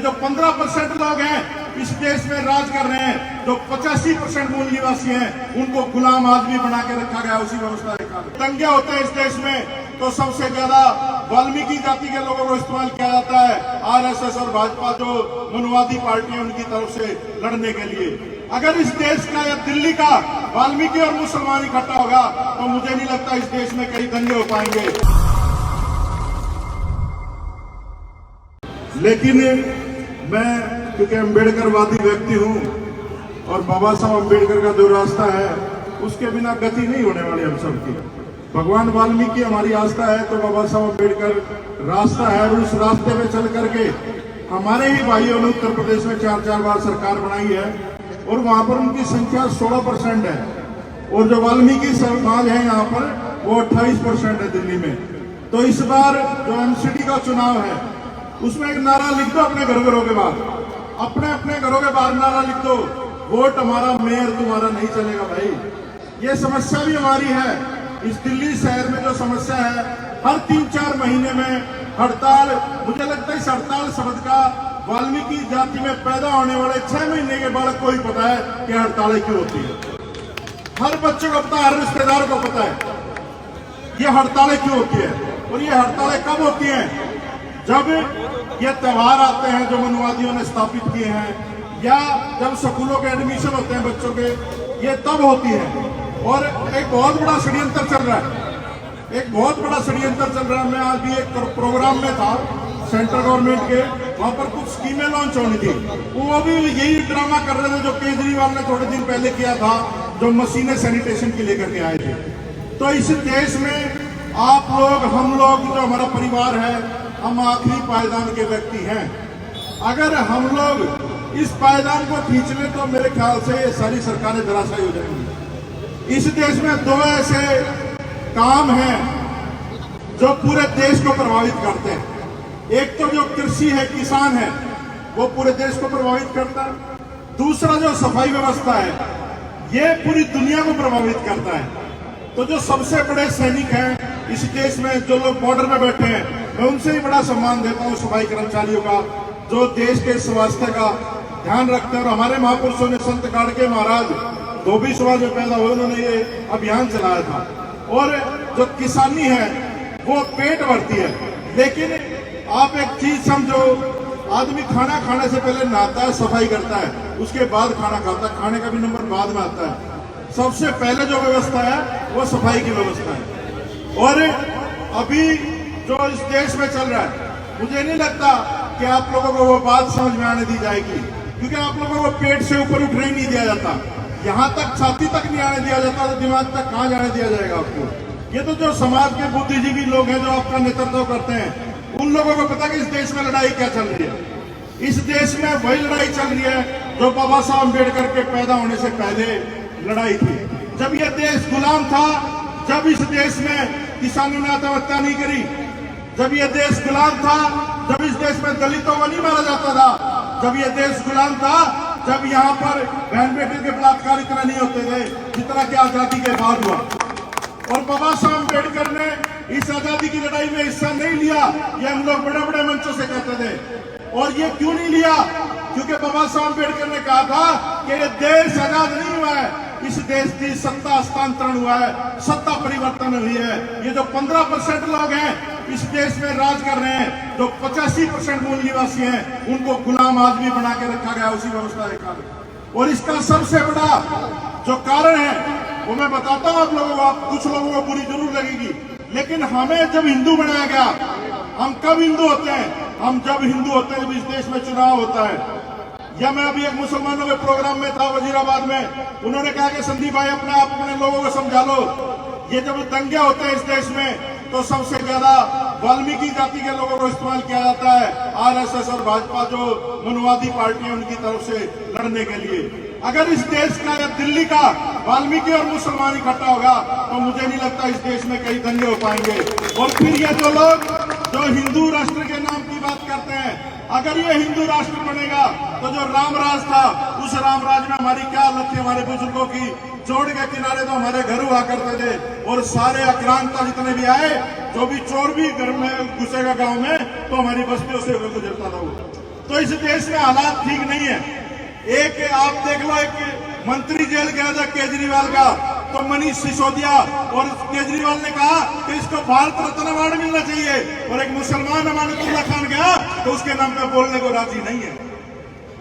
जो 15% लोग हैं इस देश में राज कर रहे हैं, जो 85% मूल निवासी हैं, उनको गुलाम आदमी बना के रखा गया, उसी व्यवस्था रखा गया। दंगे होते हैं इस देश में तो सबसे ज्यादा वाल्मीकि जाति के लोगों को इस्तेमाल किया जाता है, आरएसएस और भाजपा जो मनुवादी पार्टी है उनकी तरफ से लड़ने के लिए। अगर इस देश का या दिल्ली का वाल्मीकि और मुसलमान इकट्ठा होगा तो मुझे नहीं लगता इस देश में कई दंगे हो पाएंगे। लेकिन मैं क्योंकि अम्बेडकरवादी व्यक्ति हूं और बाबा साहब अम्बेडकर का जो रास्ता है उसके बिना गति नहीं होने वाली हम सबकी। भगवान वाल्मीकि हमारी आस्था है तो बाबा साहब अम्बेडकर रास्ता है, और उस रास्ते पे चल करके हमारे ही भाइयों ने उत्तर प्रदेश में 4 बार सरकार बनाई है और वहां पर उनकी संख्या 16% है, और जो वाल्मीकि समाज है यहाँ पर वो 28% है दिल्ली में। तो इस बार जो एमसीडी का चुनाव है उसमें एक नारा लिख दो अपने घरों के बाहर, अपने घरों के बाहर नारा लिख दो, वोट हमारा मेयर तुम्हारा नहीं चलेगा भाई। ये समस्या भी हमारी है। इस दिल्ली शहर में जो समस्या है, हर 3-4 महीने में हड़ताल, मुझे लगता है इस हड़ताल शब्द का वाल्मीकि जाति में पैदा होने वाले 6 महीने के बालक को ही पता है कि हड़तालें क्यों होती है। हर बच्चे को पता है, हर रिश्तेदार को पता है ये हड़तालें क्यों होती है। और ये हड़तालें कब होती हैं? जब ये त्योहार आते हैं जो मनुवादियों ने स्थापित किए हैं, या जब स्कूलों के एडमिशन होते हैं बच्चों के, ये तब होती है। और एक बहुत बड़ा षड्यंत्र चल रहा है, एक बहुत बड़ा षड्यंत्र चल रहा है। मैं आज भी एक प्रोग्राम में था सेंट्रल गवर्नमेंट के, वहां पर कुछ स्कीमें लॉन्च होनी थी, वो भी यही ड्रामा कर रहे थे जो केजरीवाल ने थोड़े दिन पहले किया था, जो मशीनें सैनिटेशन की लेकर के आए थे। तो इस देश में आप लोग, हम लोग, जो हमारा परिवार है, हम आखिरी पायदान के व्यक्ति हैं। अगर हम लोग इस पायदान को खींच लें तो मेरे ख्याल से ये सारी सरकारें धराशायी हो जाएंगी। इस देश में 2 ऐसे काम हैं जो पूरे देश को प्रभावित करते हैं। एक तो जो कृषि है, किसान है, वो पूरे देश को प्रभावित करता है। दूसरा जो सफाई व्यवस्था है, ये पूरी दुनिया को प्रभावित करता है। तो जो सबसे बड़े सैनिक हैं इस देश में, जो लोग बॉर्डर में बैठे हैं, मैं उनसे ही बड़ा सम्मान देता हूँ, सफाई कर्मचारियों का, जो देश के स्वास्थ्य का ध्यान रखते हैं। और हमारे महापुरुषों ने, संत गाड़गे महाराज धोबी समाज में पैदा हुए, उन्होंने ये अभियान चलाया था। और जो किसानी है वो पेट भरती है। लेकिन आप एक चीज समझो, आदमी खाना खाने से पहले नहाता है, सफाई करता है, उसके बाद खाना खाता है। खाने का भी नंबर बाद में आता है। सबसे पहले जो व्यवस्था है वो सफाई की व्यवस्था है। और अभी जो इस देश में चल रहा है, मुझे नहीं लगता कि आप लोगों को वो बात समझ में आने दी जाएगी, क्योंकि आप लोगों को पेट से ऊपर उठने ही नहीं दिया जाता, यहाँ तक छाती तक नहीं आने दिया जाता, तो दिमाग तक कहाँ जाने दिया जाएगा आपको। ये तो जो समाज के बुद्धिजीवी लोग हैं जो आपका नेतृत्व करते हैं, उन लोगों को पता कि इस देश में लड़ाई क्या चल रही है। इस देश में वही लड़ाई चल रही है जो बाबा साहब अम्बेडकर के पैदा होने से पहले लड़ाई थी। जब यह देश गुलाम था, जब इस देश में किसानों ने आत्महत्या नहीं करी, जब यह देश गुलाम था, जब इस देश में दलितों को नहीं मारा जाता था, जब यह देश गुलाम था, जब यहाँ पर बहन बेटी के बलात्कार इतना नहीं होते थे जितना कि आजादी के बाद हुआ। और बाबा साहब अम्बेडकर ने इस आजादी की लड़ाई में हिस्सा नहीं लिया, ये हम लोग बड़े बड़े मंचों से कहते थे। और ये क्यों नहीं लिया? क्योंकि बाबा साहब अम्बेडकर ने कहा था कि ये देश आजाद नहीं हुआ है, इस देश की सत्ता हस्तांतरण हुआ है, सत्ता परिवर्तन हुई है। ये जो 15% लोग हैं इस देश में राज कर रहे हैं, जो 85% मूल निवासी हैं, उनको गुलाम आदमी बना के रखा गया, उसी व्यवस्था रखा गया। और इसका सबसे बड़ा जो कारण है वो मैं बताता हूं आप लोगों को, आप कुछ लोगों को बुरी जरूर लगेगी, लेकिन हमें जब हिंदू बनाया गया, हम कब हिंदू होते हैं? हम जब हिंदू होते हैं जब इस देश में चुनाव होता है। या मैं अभी एक मुसलमानों के प्रोग्राम में था वजीराबाद में, उन्होंने कहा कि संदीप भाई अपने लोगों को समझा लो, ये जब दंगे होते हैं इस देश में तो सबसे ज्यादा वाल्मीकि जाति के लोगों को इस्तेमाल किया जाता है, आरएसएस और भाजपा जो मनुवादी पार्टी है उनकी तरफ से लड़ने के लिए। अगर इस देश का या दिल्ली का वाल्मीकि और मुसलमान इकट्ठा होगा तो मुझे नहीं लगता इस देश में कई दंगे हो पाएंगे। और फिर ये जो लोग जो हिंदू राष्ट्र के नाम की बात करते हैं, अगर ये हिंदू राष्ट्र बनेगा तो जो राम राज था, उस राम राज में हमारी क्या हालत थी, हमारे बुजुर्गों की, जोड़ के किनारे तो हमारे घर हुआ करते थे, और सारे आक्रांता जितने भी आए, जो भी चोर भी घर में घुसेगा गांव में तो हमारी बस्तियों से गुजरता था वो। तो इस देश में हालात ठीक नहीं है। एक आप देख लो, एक मंत्री जेल गया था केजरीवाल का, तो मनीष सिसोदिया और केजरीवाल ने कहा कि इसको भारत रत्न अवार्ड मिलना चाहिए, और एक मुसलमान अमानतुल्लाह खान गया तो उसके नाम पे बोलने को राजी नहीं है।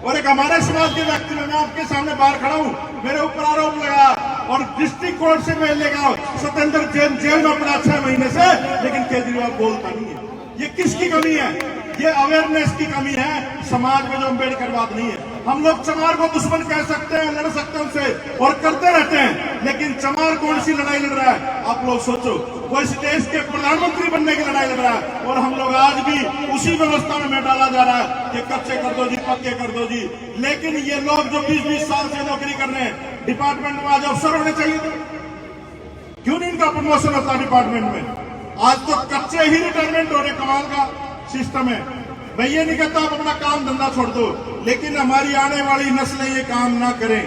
और एक हमारे समाज के व्यक्ति में, मैं आपके सामने बाहर खड़ा हूं, मेरे ऊपर आरोप लगाया और डिस्ट्रिक्ट कोर्ट से मैं लेगा सत्येंद्र जैन जेल में पड़ा 6 महीने से, लेकिन केजरीवाल बोलता नहीं है। ये किसकी कमी है? ये अवेयरनेस की कमी है समाज में, जो अम्बेडकरवाद नहीं है। हम लोग चमार को दुश्मन कह सकते हैं, लड़ सकते हैं उनसे, और करते रहते हैं, लेकिन चमार कौन सी लड़ाई लड़ रहा है? आप लोग सोचो, वो इस देश के प्रधानमंत्री बनने की लड़ाई लड़ रहा है, और हम लोग आज भी उसी व्यवस्था में डाला जा रहा है कि कच्चे कर दो जी, पक्के कर दो जी। लेकिन ये लोग जो 20-20 साल से नौकरी कर रहे हैं, डिपार्टमेंट में आज अफसर होने चाहिए थे, क्यों नहीं इनका प्रमोशन होता डिपार्टमेंट में? आज तो कच्चे ही रिटायरमेंट हो रहे। कमाल का सिस्टम है। मैं ये नहीं कहता आप अपना काम धंधा छोड़ दो, लेकिन हमारी आने वाली नस्लें ये काम ना करें,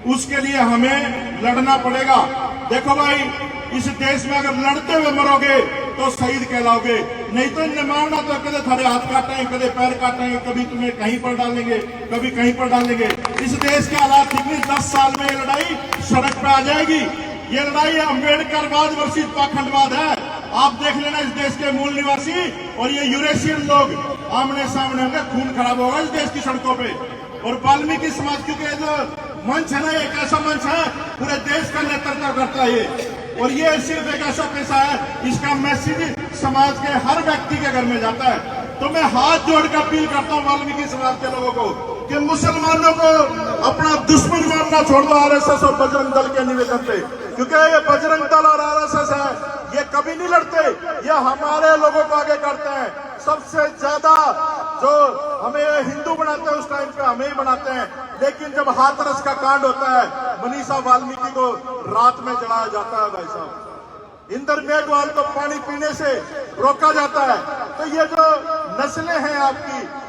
उसके लिए हमें लड़ना पड़ेगा। देखो भाई, इस देश में अगर लड़ते हुए मरोगे तो शहीद कहलाओगे, नहीं तो इन्हें मारना तो कदे थारे हाथ काटेंगे, कदे पैर काटेंगे, कभी तुम्हें कहीं पर डालेंगे, कभी कहीं पर डालेंगे। इस देश के हालात ठीक नहीं। 10 साल में ये लड़ाई सड़क पे आ जाएगी। ये लड़ाई अम्बेडकरवाद वर्सेस पाखंडवाद है। आप देख लेना, इस देश के मूल निवासी और ये यूरेशियन लोग आमने सामने होंगे, खून खराब होगा इस देश की सड़कों पे। और वाल्मीकि समाज, क्योंकि जो मंच है ना, एक ऐसा मंच है पूरे देश का नेतृत्व करता है ये, और ये सिर्फ एक ऐसा पैसा है, इसका मैसेज समाज के हर व्यक्ति के घर में जाता है। तो मैं हाथ जोड़कर अपील करता हूँ वाल्मीकि समाज के लोगों को कि मुसलमानों को अपना दुश्मन मानना छोड़ दो आरएसएस और बजरंग दल के निवेदन पे, क्योंकि ये बजरंग दल और आरएसएस है, ये कभी नहीं लड़ते, ये हमारे लोगों को आगे करते हैं। सबसे ज्यादा जो हमें हिंदू बनाते हैं उस टाइम पे हमें ही बनाते हैं, लेकिन जब हाथरस का कांड होता है, मनीषा वाल्मीकि को रात में जलाया जाता है भाई साहब, इंदर मेघवाल को पानी पीने से रोका जाता है। तो ये जो नस्लें हैं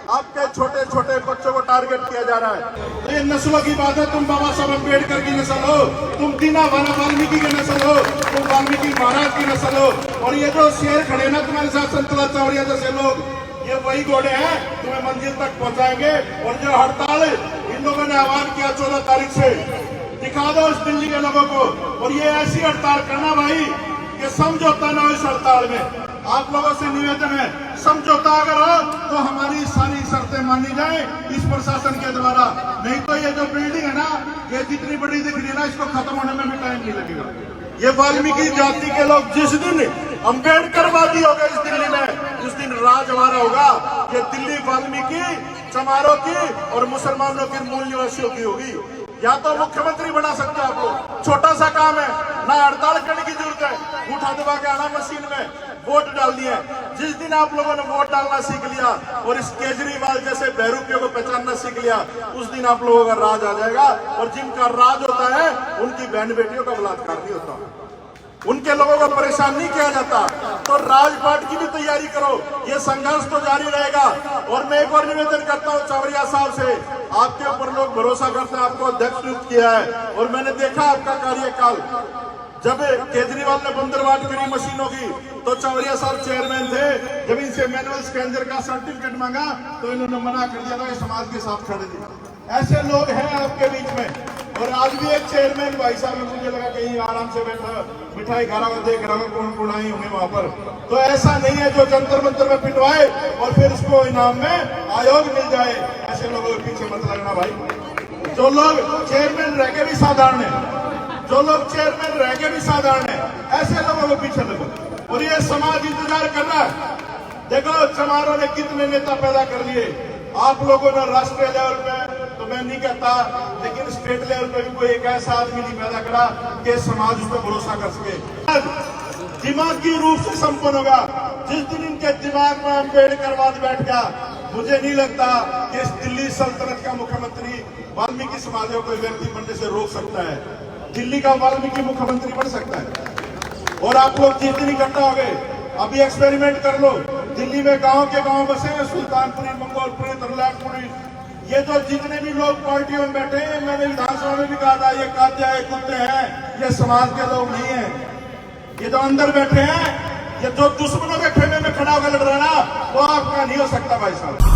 आपके छोटे छोटे बच्चों को टारगेट किया जा रहा है। तो ये नस्लों की बात है। तुम बाबा साहब अम्बेडकर की नस्ल हो, तुम दीना वाल्मीकि की नस्ल हो, तुम वाल्मीकि महाराज की नस्ल हो, और ये जो शेर खड़े ना तुम्हारे साथ, संतला चौरिया जैसे लोग, ये वही घोड़े हैं तुम्हें मंजिल तक पहुंचाएंगे। और जो हड़ताल इन लोगों ने आह्वान किया 14 तारीख से, दिखा दो इस दिल्ली के लोगों को, और ये ऐसी हड़ताल करना भाई कि समझौता ना हो इस हड़ताल में। आप लोगों से निवेदन है, समझौता अगर हो तो हमारी सारी शर्तें मानी जाए इस प्रशासन के द्वारा, नहीं तो ये जो बिल्डिंग है ना, ये जितनी बड़ी दिख रही है ना, इसको खत्म होने में भी टाइम नहीं लगेगा। ये वाल्मीकि जाति के लोग जिस दिन अम्बेडकरवादी हो गए इस दिल्ली में, उस दिन राज हमारा होगा। ये दिल्ली वाल्मीकि, चमारों की और मुसलमानों के मूल निवासियों की होगी। या तो मुख्यमंत्री बना सकते हैं आप लोग, छोटा सा काम है, ना हड़ताल करने की जरूरत है, उठा दबा के आना मशीन में, वोट डाल दिए। जिस दिन आप लोगों ने वोट डालना सीख लिया और इस केजरीवाल जैसे बहरूपियों को पहचानना सीख लिया, उस दिन आप लोगों का राज आ जाएगा। और जिनका राज होता है उनकी बहन बेटियों का बलात्कार नहीं होता, उनके लोगों को परेशान नहीं किया जाता। तो राजपाट की भी तैयारी करो, ये संघर्ष तो जारी रहेगा। और मैं एक और निवेदन करता हूँ चौरिया साहब से, आपके ऊपर लोग भरोसा करते हैं, आपको अध्यक्ष नियुक्त किया है, और मैंने देखा आपका कार्यकाल। जब केजरीवाल ने बंदरवाट करी मशीनों की, तो चौरिया साहब चेयरमैन थे। जब इनसे मैनुअल स्कैनर का सर्टिफिकेट मांगा तो इन्होंने मना कर दिया था कि समाज के साथ खड़े थे। ऐसे लोग हैं आपके बीच में। और आज भी एक चेयरमैन भाई साहब, मुझे लगा कहीं आराम से बैठा मिठाई खा रहा, देख रहा हूँ कौन कौन आई होंगे वहां पर। तो ऐसा नहीं है जो जंतर मंतर में पिटवाए और फिर उसको इनाम में आयोग मिल जाए, ऐसे लोगों के पीछे मत लगना भाई। जो लोग चेयरमैन रह के भी साधारण है, जो लोग चेयरमैन रह के भी साधारण है, ऐसे लोगों को पीछे लगो। और ये समाज इंतजार कर रहा है। देखो चमारों ने कितने नेता पैदा कर लिए, आप लोगों ने राष्ट्रीय लेवल पे, तो मैं नहीं कहता, लेकिन स्टेट लेवल पे भी कोई एक ऐसा आदमी नहीं पैदा करा कि समाज उस पर भरोसा कर सके। दिमागी रूप से संपन्न होगा। जिस दिन इनके दिमाग में अम्बेडकरवाद बैठ गया, मुझे नहीं लगता कि इस दिल्ली सल्तनत का मुख्यमंत्री वाल्मीकि समाज को कोई व्यक्ति बनने से रोक सकता है। दिल्ली का वाल्मीकि मुख्यमंत्री बन सकता है। और आप लोग जिस दिन इकट्ठा हो गए, अभी एक्सपेरिमेंट कर लो, दिल्ली में गांव के गांव बसे हैं, सुल्तानपुरी, मंगोलपुरी, तरलाटपुरी, ये जो जितने भी लोग पार्टियों में बैठे हैं, मैंने विधानसभा में भी कहा था, ये कात्या है, कुत्ते हैं, ये समाज के लोग नहीं है। ये जो अंदर बैठे हैं, ये जो दुश्मनों के खेमे में खड़ा होकर लड़ रहा है ना, वो आपका नहीं हो सकता भाई साहब।